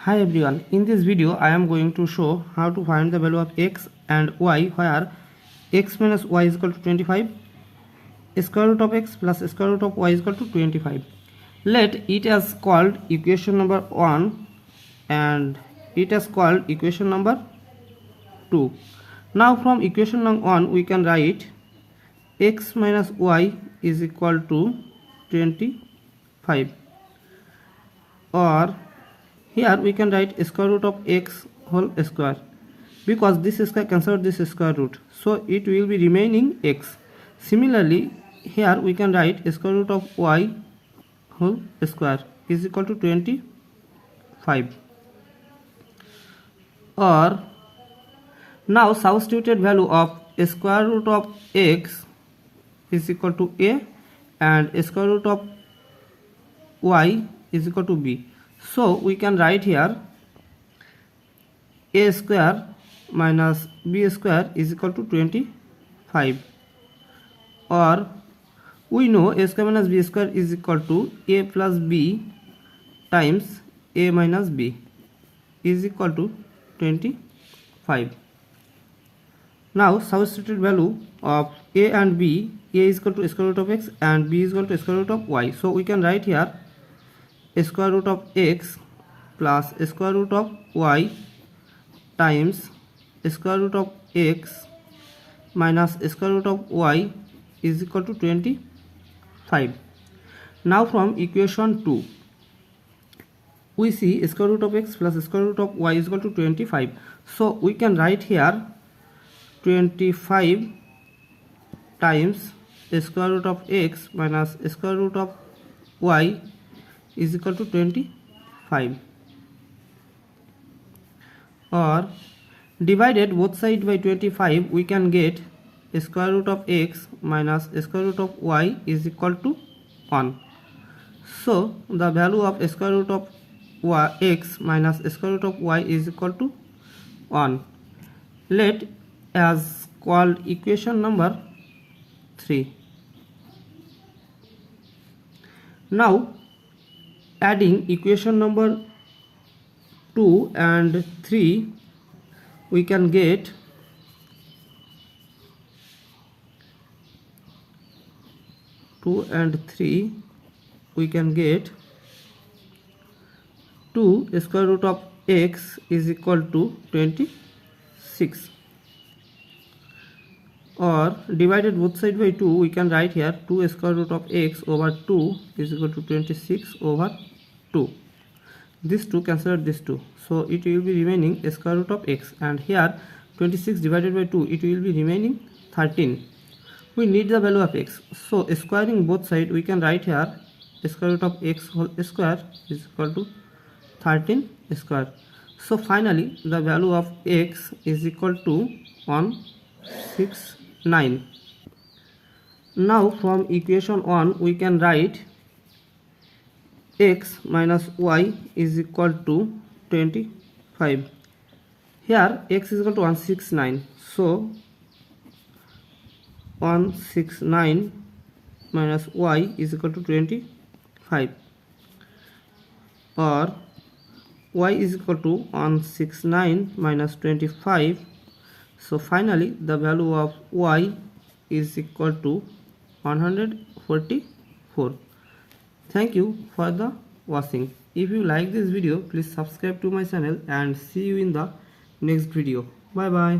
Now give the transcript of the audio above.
Hi everyone, in this video I am going to show how to find the value of x and y where x minus y is equal to 25, square root of x plus square root of y is equal to 25. Let it as called equation number 1 and it as called equation number 2. Now from equation number 1 we can write x minus y is equal to 25, or here we can write square root of x whole square, because this square cancels this square root, so it will be remaining x. Similarly here we can write square root of y whole square is equal to 25, or now substituted value of square root of x is equal to a and square root of y is equal to b. So we can write here a square minus b square is equal to 25, or we know a square minus b square is equal to a plus b times a minus b is equal to 25. Now substituted value of a and b, a is equal to square root of x and b is equal to square root of y. So we can write here square root of x plus square root of y times square root of x minus square root of y is equal to 25. Now from equation 2 we see square root of x plus square root of y is equal to 25. So we can write here 25 times square root of x minus square root of y is equal to 25, or divided both sides by 25 we can get square root of x minus square root of y is equal to 1. So the value of square root of x minus square root of y is equal to 1. Let as called equation number 3. Now adding equation number 2 and 3 we can get 2 square root of x is equal to 26, or divided both sides by 2 we can write here 2 square root of x over 2 is equal to 26 over 2. This 2 cancel this 2, so it will be remaining square root of x, and here 26 divided by 2 it will be remaining 13. We need the value of x, so squaring both sides we can write here square root of x whole square is equal to 13 square. So finally the value of x is equal to 169. Now from equation 1 we can write x minus y is equal to 25. Here x is equal to 169, so 169 minus y is equal to 25, or y is equal to 169 minus 25. So finally the value of y is equal to 144. Thank you for the watching. If you like this video, please subscribe to my channel and see you in the next video. Bye bye.